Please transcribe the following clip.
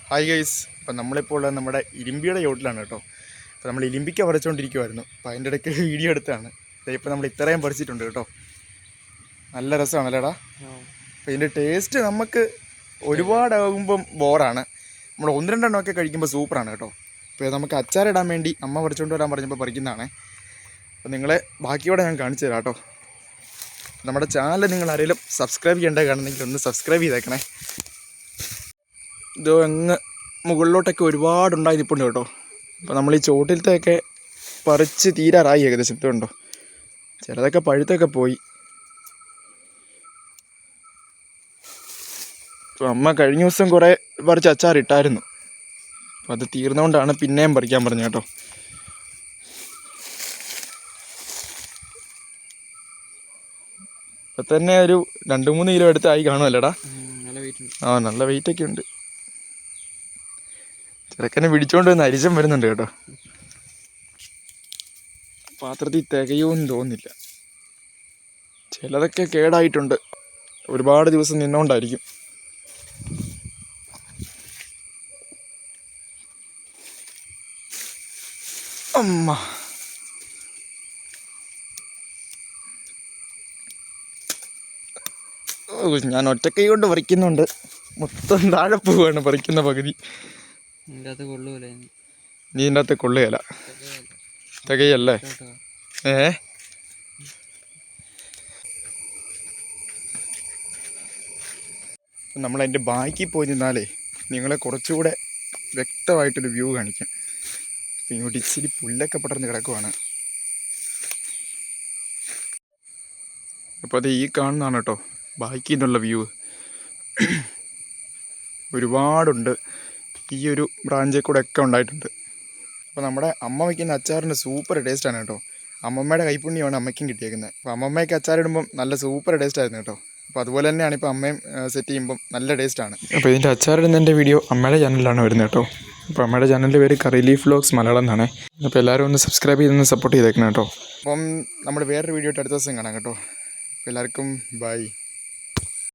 Hi guys, അപ്പം നമ്മളിപ്പോൾ ഉള്ളത് നമ്മുടെ ഇരുമ്പിയുടെ ചോട്ടിലാണ് കേട്ടോ. അപ്പോൾ നമ്മൾ ഇലിമ്പിക്ക പറിച്ചുകൊണ്ടിരിക്കുമായിരുന്നു. അപ്പോൾ അതിൻ്റെ ഇടയ്ക്ക് വീഡിയോ എടുത്താണ്. ഇപ്പോൾ നമ്മൾ ഇത്രയും പറിച്ചിട്ടുണ്ട് കേട്ടോ. നല്ല രസമാണല്ലേടാ. അപ്പോൾ ഇതിൻ്റെ ടേസ്റ്റ് നമുക്ക് ഒരുപാടാകുമ്പം ബോറാണ്. നമ്മൾ 1-2 ഒക്കെ കഴിക്കുമ്പോൾ സൂപ്പറാണ് കേട്ടോ. അപ്പോൾ നമുക്ക് അച്ചാറിടാൻ വേണ്ടി അമ്മ പറിച്ചുകൊണ്ട് വരാൻ പറഞ്ഞപ്പോൾ പറിക്കുന്നതാണ്. അപ്പോൾ നിങ്ങളെ ബാക്കിയോടെ ഞാൻ കാണിച്ചു തരാം കേട്ടോ. നമ്മുടെ ചാനൽ നിങ്ങൾ ആരെങ്കിലും സബ്സ്ക്രൈബ് ചെയ്യേണ്ടത് കാണുന്നെങ്കിൽ ഒന്ന് സബ്സ്ക്രൈബ് ചെയ്തേക്കണേ. ഇത് അങ്ങ് മുകളിലോട്ടൊക്കെ ഒരുപാടുണ്ടായി നിൽപ്പുണ്ട് കേട്ടോ. അപ്പോൾ നമ്മൾ ഈ ചോട്ടിലത്തെയൊക്കെ പറിച്ച് തീരാറായി ഏകദേശം. ഇതുണ്ടോ, ചിലതൊക്കെ പഴുത്തൊക്കെ പോയി. അപ്പോൾ അമ്മ കഴിഞ്ഞ ദിവസം കുറേ പറിച്ച് അച്ചാറിട്ടായിരുന്നു. അപ്പോൾ അത് തീർന്നുകൊണ്ടാണ് പിന്നെയും പറിക്കാൻ പറഞ്ഞു കേട്ടോ. ഇപ്പം തന്നെ ഒരു 2-3 കിലോ എടുത്തായി കാണുമല്ലേടാ. ആ, നല്ല വെയിറ്റൊക്കെ ഉണ്ട്. ചെറുക്കനെ പിടിച്ചോണ്ട് വന്ന് അരിശം വരുന്നുണ്ട് കേട്ടോ. പാത്രത്തിൽ തികയുമെന്ന് തോന്നുന്നില്ല. ചിലതൊക്കെ കേടായിട്ടുണ്ട്, ഒരുപാട് ദിവസം നിന്നുകൊണ്ടായിരിക്കും. അമ്മ, ഞാൻ ഒറ്റക്കൈ കൊണ്ട് പറിക്കുന്നുണ്ട്. മൊത്തം താഴെ പോവാണ് പറിക്കുന്ന പകുതി. നീ ഇതിൻ്റെ അകത്ത് കൊള്ളുകയല്ല, തികയല്ലേ. നമ്മളതിൻ്റെ ബാക്കി പോയി നിന്നാലേ നിങ്ങളെ കുറച്ചുകൂടെ വ്യക്തമായിട്ടൊരു വ്യൂ കാണിക്കാം. ഇങ്ങോട്ട് ഇച്ചിരി പുല്ലൊക്കെ പടർന്ന് കിടക്കുവാണ്. അപ്പോൾ അത് ഈ കാണുന്നതാണ് കേട്ടോ ബാക്കി നിന്നുള്ള വ്യൂ. ഒരുപാടുണ്ട്, ഈ ഒരു ബ്രാഞ്ചിൽ കൂടെ ഒക്കെ ഉണ്ടായിട്ടുണ്ട്. അപ്പോൾ നമ്മുടെ അമ്മ വയ്ക്കുന്ന അച്ചാറിൻ്റെ സൂപ്പർ ടേസ്റ്റാണ് കേട്ടോ. അമ്മമ്മയുടെ കൈപ്പുണ്യമാണ് അമ്മയ്ക്കും കിട്ടിയേക്കുന്നത്. അപ്പോൾ അമ്മമ്മയൊക്കെ അച്ചാറിടുമ്പം നല്ല സൂപ്പർ ടേസ്റ്റായിരുന്നു കേട്ടോ. അപ്പോൾ അതുപോലെ തന്നെയാണ് ഇപ്പോൾ അമ്മയും സെറ്റ് ചെയ്യുമ്പം നല്ല ടേസ്റ്റാണ്. അപ്പോൾ ഇതിൻ്റെ അച്ചാറിടുന്നതിൻ്റെ വീഡിയോ അമ്മയുടെ ചാനലിലാണ് വരുന്നത് കേട്ടോ. അപ്പോൾ അമ്മയുടെ ചാനലിൻ്റെ പേര് കറി ലീഫ് വ്ലോഗ്സ് മലയാളം എന്നാണ്. അപ്പോൾ എല്ലാവരും ഒന്ന് സബ്സ്ക്രൈബ് ചെയ്തൊന്ന് സപ്പോർട്ട് ചെയ്തേക്കണം കേട്ടോ. അപ്പം നമ്മൾ വേറൊരു വീഡിയോ ആയിട്ട് അടുത്ത ദിവസം കാണാം കേട്ടോ. അപ്പോൾ എല്ലാവർക്കും ബൈ.